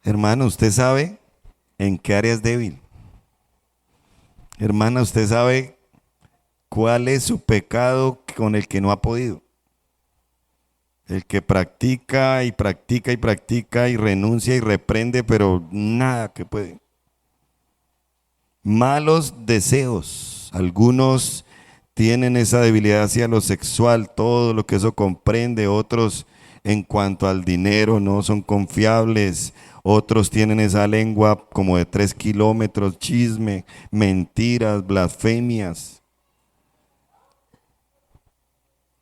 Hermano, ¿usted sabe en qué área es débil? Hermana, ¿usted sabe cuál es su pecado con el que no ha podido? El que practica y practica y practica y renuncia y reprende, pero nada que puede. Malos deseos. Algunos tienen esa debilidad hacia lo sexual, todo lo que eso comprende. Otros en cuanto al dinero no son confiables. Otros tienen esa lengua como de 3 kilómetros, chisme, mentiras, blasfemias.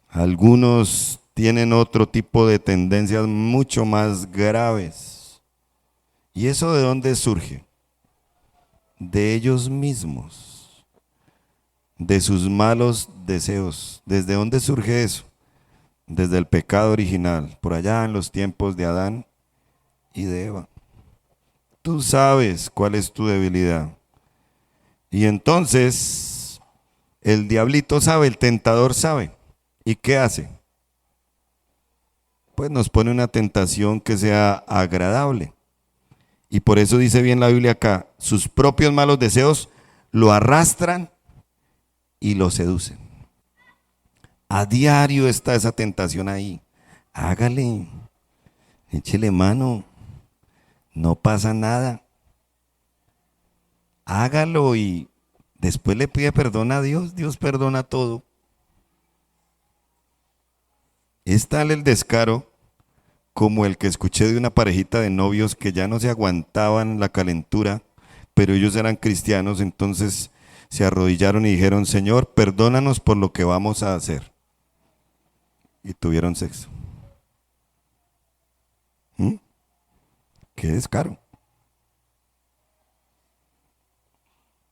Algunos tienen otro tipo de tendencias mucho más graves. ¿Y eso de dónde surge? De ellos mismos, de sus malos deseos. ¿Desde dónde surge eso? Desde el pecado original, por allá en los tiempos de Adán y de Eva. Tú sabes cuál es tu debilidad. Y entonces, el diablito sabe, el tentador sabe. ¿Y qué hace? Pues nos pone una tentación que sea agradable. Y por eso dice bien la Biblia acá, sus propios malos deseos lo arrastran y lo seducen. A diario está esa tentación ahí. Hágale, échele mano, no pasa nada. Hágalo y después le pide perdón a Dios, Dios perdona todo. Es tal el descaro como el que escuché de una parejita de novios que ya no se aguantaban la calentura, pero ellos eran cristianos, entonces se arrodillaron y dijeron, Señor, perdónanos por lo que vamos a hacer. Y tuvieron sexo. ¿Mm? Qué descaro.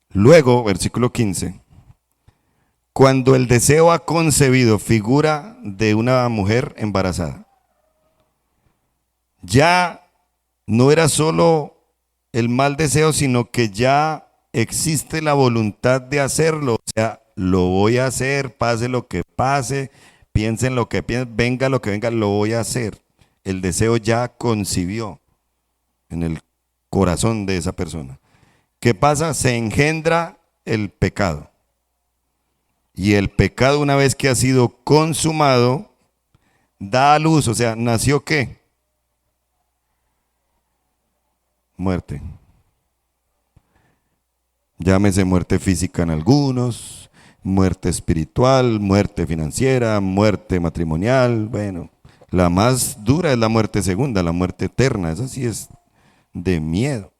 Luego, versículo 15, cuando el deseo ha concebido figura de una mujer embarazada, ya no era solo el mal deseo, sino que ya existe la voluntad de hacerlo. O sea, lo voy a hacer, pase lo que pase, piensen lo que piensen, venga lo que venga, lo voy a hacer. El deseo ya concibió en el corazón de esa persona. ¿Qué pasa? Se engendra el pecado. Y el pecado, una vez que ha sido consumado, da a luz. O sea, ¿nació qué? Muerte. Llámese muerte física en algunos, muerte espiritual, muerte financiera, muerte matrimonial. Bueno, la más dura es la muerte segunda, la muerte eterna. Esa sí es de miedo.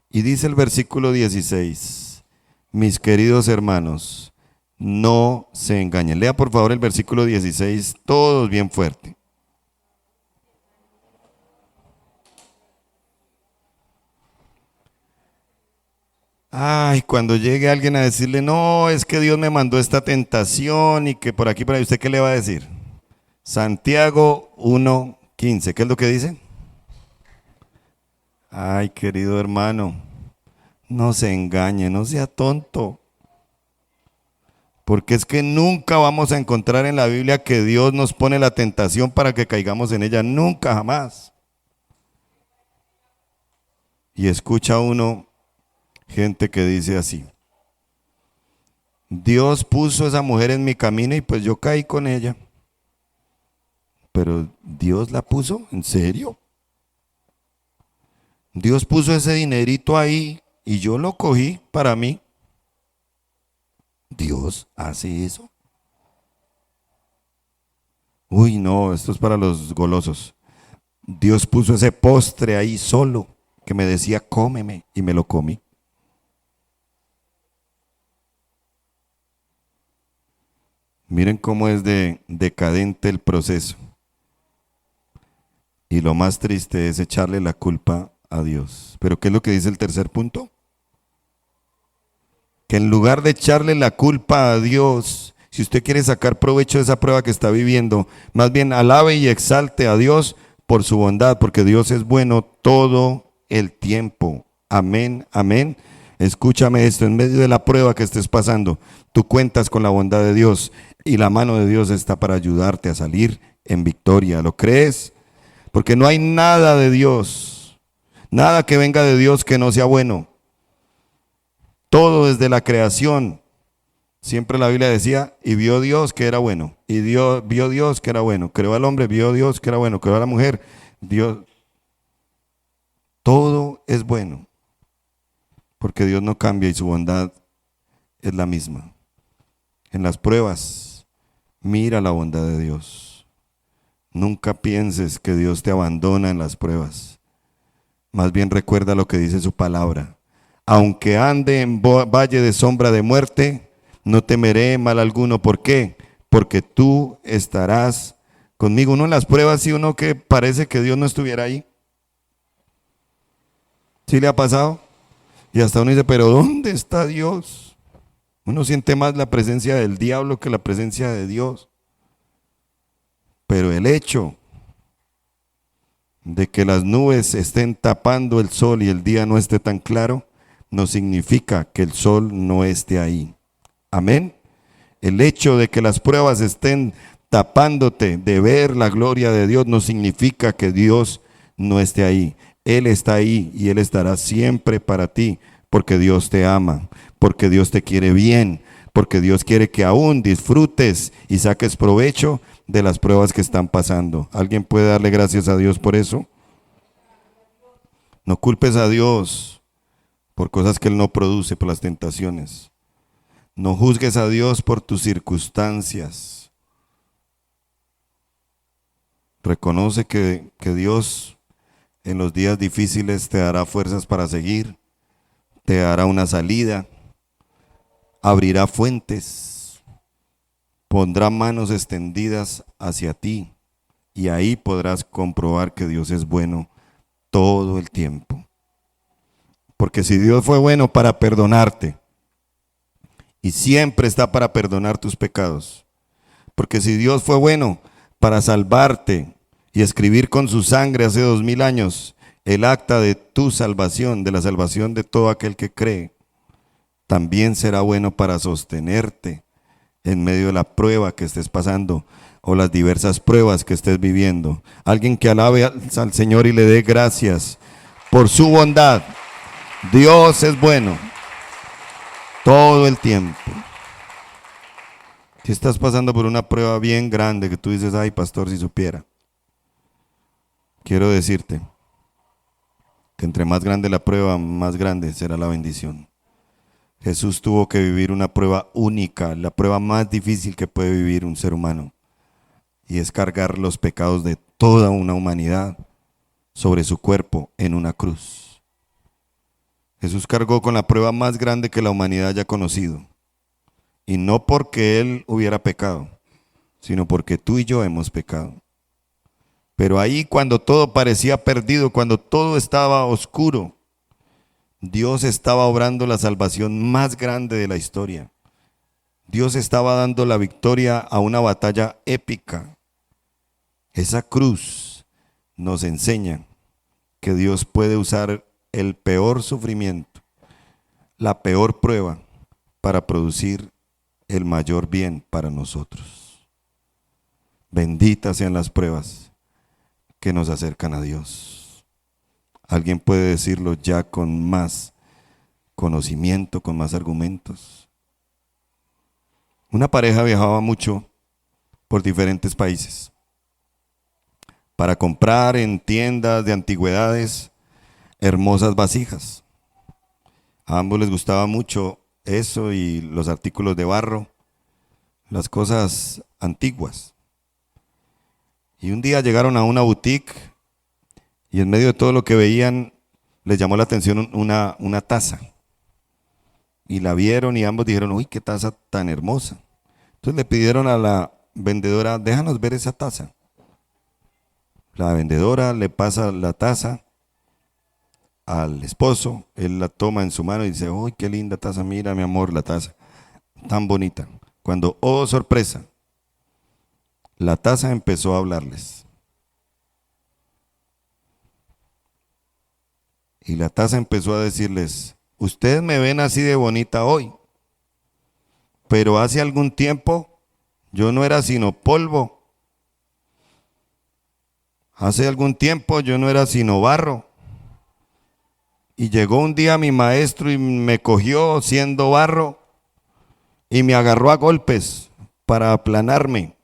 Y dice el versículo 16, mis queridos hermanos, no se engañen. Lea por favor el versículo 16, todos bien fuerte. Ay, cuando llegue alguien a decirle, no, es que Dios me mandó esta tentación y que por aquí, por ahí, ¿usted qué le va a decir? Santiago 1:15, ¿qué es lo que dice? Ay, querido hermano, no se engañe, no sea tonto. Porque es que nunca vamos a encontrar en la Biblia que Dios nos pone la tentación para que caigamos en ella. Nunca, jamás. Y escucha uno gente que dice así: Dios puso a esa mujer en mi camino y pues yo caí con ella. Pero Dios la puso, ¿en serio? Dios puso ese dinerito ahí y yo lo cogí para mí. ¿Dios hace eso? Uy, no, esto es para los golosos. Dios puso ese postre ahí solo que me decía cómeme y me lo comí. Miren cómo es de decadente el proceso. Y lo más triste es echarle la culpa a Dios. Pero ¿qué es lo que dice el tercer punto? Que en lugar de echarle la culpa a Dios, si usted quiere sacar provecho de esa prueba que está viviendo, más bien alabe y exalte a Dios por su bondad, porque Dios es bueno todo el tiempo. Amén, amén. Escúchame esto, en medio de la prueba que estés pasando, tú cuentas con la bondad de Dios y la mano de Dios está para ayudarte a salir en victoria. ¿Lo crees? Porque no hay nada de Dios, nada que venga de Dios que no sea bueno. Todo desde la creación. Siempre la Biblia decía, y vio Dios que era bueno. Y vio Dios que era bueno. Creó al hombre, vio Dios que era bueno. Creó a la mujer, Dios. Todo es bueno. Porque Dios no cambia y su bondad es la misma. En las pruebas, mira la bondad de Dios. Nunca pienses que Dios te abandona en las pruebas. Más bien recuerda lo que dice su palabra. Aunque ande en valle de sombra de muerte, no temeré mal alguno. ¿Por qué? Porque tú estarás conmigo. Uno en las pruebas y uno que parece que Dios no estuviera ahí. ¿Sí le ha pasado? Y hasta uno dice, pero ¿dónde está Dios? Uno siente más la presencia del diablo que la presencia de Dios. Pero el hecho de que las nubes estén tapando el sol y el día no esté tan claro, no significa que el sol no esté ahí. Amén. El hecho de que las pruebas estén tapándote de ver la gloria de Dios no significa que Dios no esté ahí. Él está ahí y Él estará siempre para ti, porque Dios te ama, porque Dios te quiere bien, porque Dios quiere que aún disfrutes y saques provecho de las pruebas que están pasando. ¿Alguien puede darle gracias a Dios por eso? No culpes a Dios por cosas que Él no produce, por las tentaciones. No juzgues a Dios por tus circunstancias. Reconoce que Dios en los días difíciles te dará fuerzas para seguir, te dará una salida, abrirá fuentes, pondrá manos extendidas hacia ti y ahí podrás comprobar que Dios es bueno todo el tiempo. Porque si Dios fue bueno para perdonarte y siempre está para perdonar tus pecados, porque si Dios fue bueno para salvarte y escribir con su sangre hace 2000 años el acta de tu salvación, de la salvación de todo aquel que cree, también será bueno para sostenerte en medio de la prueba que estés pasando o las diversas pruebas que estés viviendo. Alguien que alabe al Señor y le dé gracias por su bondad. Dios es bueno todo el tiempo. Si estás pasando por una prueba bien grande que tú dices, ay pastor, si supiera, quiero decirte que entre más grande la prueba, más grande será la bendición. Jesús tuvo que vivir una prueba única, la prueba más difícil que puede vivir un ser humano, y es cargar los pecados de toda una humanidad sobre su cuerpo en una cruz. Jesús cargó con la prueba más grande que la humanidad haya conocido, y no porque Él hubiera pecado, sino porque tú y yo hemos pecado. Pero ahí cuando todo parecía perdido, cuando todo estaba oscuro, Dios estaba obrando la salvación más grande de la historia. Dios estaba dando la victoria a una batalla épica. Esa cruz nos enseña que Dios puede usar el peor sufrimiento, la peor prueba, para producir el mayor bien para nosotros. Benditas sean las pruebas que nos acercan a Dios. Alguien puede decirlo ya con más conocimiento, con más argumentos. Una pareja viajaba mucho por diferentes países para comprar en tiendas de antigüedades hermosas vasijas. A ambos les gustaba mucho eso y los artículos de barro, las cosas antiguas. Y un día llegaron a una boutique y en medio de todo lo que veían les llamó la atención una taza. Y la vieron y ambos dijeron, uy, qué taza tan hermosa. Entonces le pidieron a la vendedora, déjanos ver esa taza. La vendedora le pasa la taza al esposo, él la toma en su mano y dice, uy, qué linda taza, mira mi amor, la taza, tan bonita. Cuando, oh sorpresa, la taza empezó a hablarles. Y la taza empezó a decirles, ustedes me ven así de bonita hoy, pero hace algún tiempo yo no era sino polvo. Hace algún tiempo yo no era sino barro. Y llegó un día mi maestro y me cogió siendo barro y me agarró a golpes para aplanarme.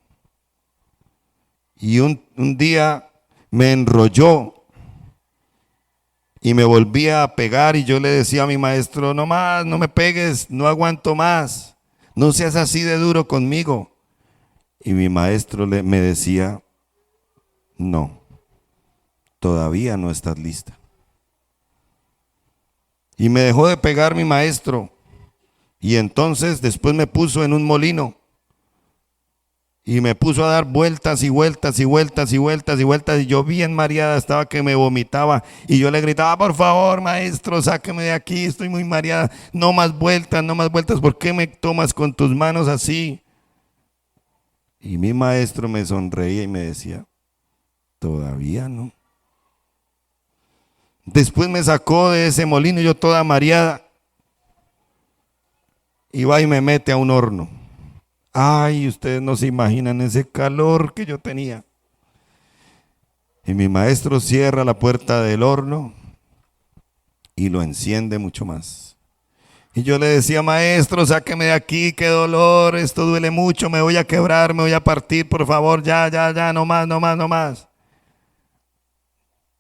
Y un día me enrolló y me volvía a pegar y yo le decía a mi maestro, no más, no me pegues, no aguanto más, no seas así de duro conmigo. Y mi maestro me decía, no, todavía no estás lista. Y me dejó de pegar mi maestro. Y entonces después me puso en un molino. Y me puso a dar vueltas y vueltas y vueltas y vueltas y vueltas. Y yo bien mareada estaba que me vomitaba. Y yo le gritaba, por favor, maestro, sáqueme de aquí, estoy muy mareada. No más vueltas, no más vueltas. ¿Por qué me tomas con tus manos así? Y mi maestro me sonreía y me decía, todavía no. Después me sacó de ese molino, yo toda mareada, y va y me mete a un horno. Ay, ustedes no se imaginan ese calor que yo tenía. Y mi maestro cierra la puerta del horno y lo enciende mucho más. Y yo le decía, maestro, sáqueme de aquí, qué dolor, esto duele mucho, me voy a quebrar, me voy a partir, por favor, ya, ya, ya, no más, no más, no más.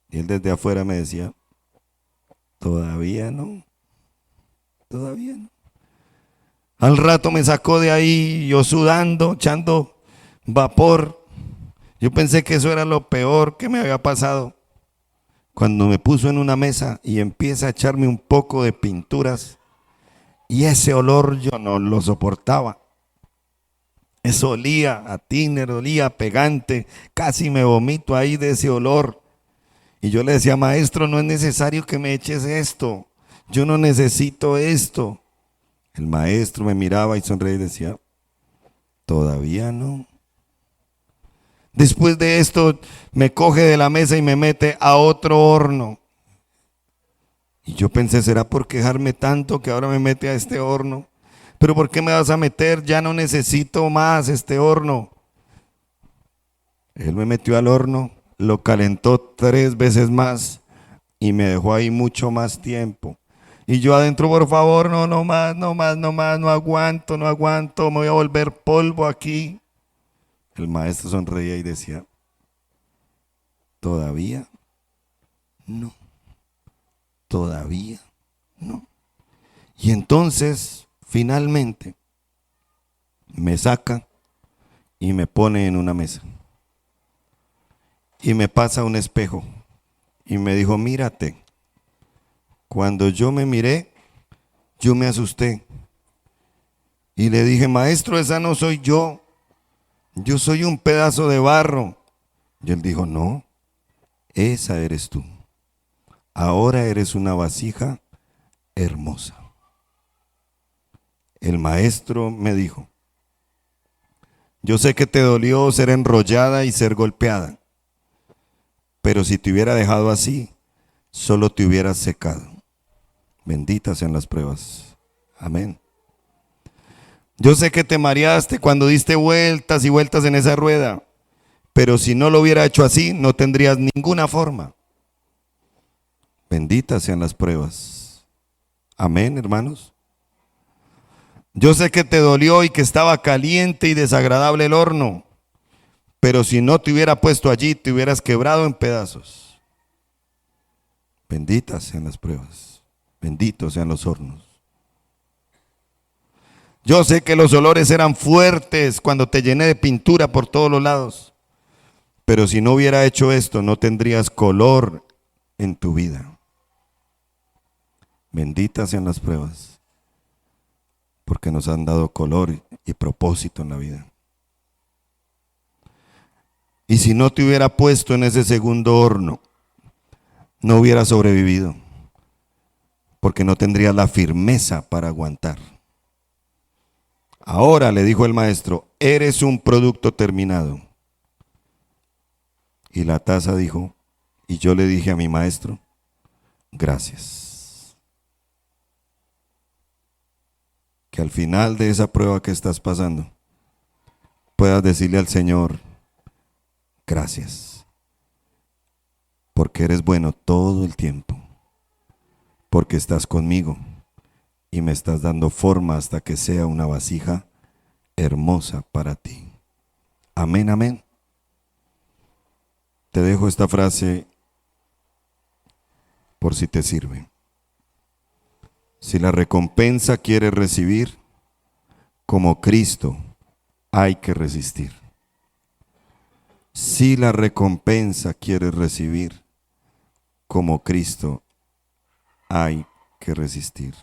Y él desde afuera me decía, todavía no, todavía no. Al rato me sacó de ahí, yo sudando, echando vapor. Yo pensé que eso era lo peor que me había pasado. Cuando me puso en una mesa y empieza a echarme un poco de pinturas, y ese olor yo no lo soportaba. Eso olía a tiner, olía a pegante, casi me vomito ahí de ese olor. Y yo le decía, maestro, no es necesario que me eches esto, yo no necesito esto. El maestro me miraba y sonreía y decía, todavía no. Después de esto me coge de la mesa y me mete a otro horno. Y yo pensé, ¿será por quejarme tanto que ahora me mete a este horno? ¿Pero por qué me vas a meter? Ya no necesito más este horno. Él me metió al horno, lo calentó 3 veces más y me dejó ahí mucho más tiempo. Y yo adentro, por favor, no, no más, no más, no más, no aguanto, no aguanto, me voy a volver polvo aquí. El maestro sonreía y decía, todavía no, todavía no. Y entonces, finalmente, me saca y me pone en una mesa. Y me pasa un espejo y me dijo, mírate. Cuando yo me miré, yo me asusté. Y le dije, maestro, esa no soy yo. Yo soy un pedazo de barro. Y él dijo, no, esa eres tú. Ahora eres una vasija hermosa. El maestro me dijo, yo sé que te dolió ser enrollada y ser golpeada, pero si te hubiera dejado así, solo te hubieras secado. Benditas sean las pruebas. Amén. Yo sé que te mareaste cuando diste vueltas y vueltas en esa rueda, pero si no lo hubiera hecho así, no tendrías ninguna forma. Benditas sean las pruebas. Amén, hermanos. Yo sé que te dolió y que estaba caliente y desagradable el horno, pero si no te hubiera puesto allí, te hubieras quebrado en pedazos. Benditas sean las pruebas, benditos sean los hornos. Yo sé que los olores eran fuertes cuando te llené de pintura por todos los lados, pero si no hubiera hecho esto, no tendrías color en tu vida. Benditas sean las pruebas, porque nos han dado color y propósito en la vida. Y si no te hubiera puesto en ese segundo horno, no hubieras sobrevivido, porque no tendrías la firmeza para aguantar. Ahora, le dijo el maestro, eres un producto terminado. Y la taza dijo, y yo le dije a mi maestro, gracias. Que al final de esa prueba que estás pasando, puedas decirle al Señor, gracias, porque eres bueno todo el tiempo, porque estás conmigo y me estás dando forma hasta que sea una vasija hermosa para ti. Amén, amén. Te dejo esta frase por si te sirve. Si la recompensa quieres recibir, como Cristo, hay que resistir. Si la recompensa quieres recibir, como Cristo, hay que resistir.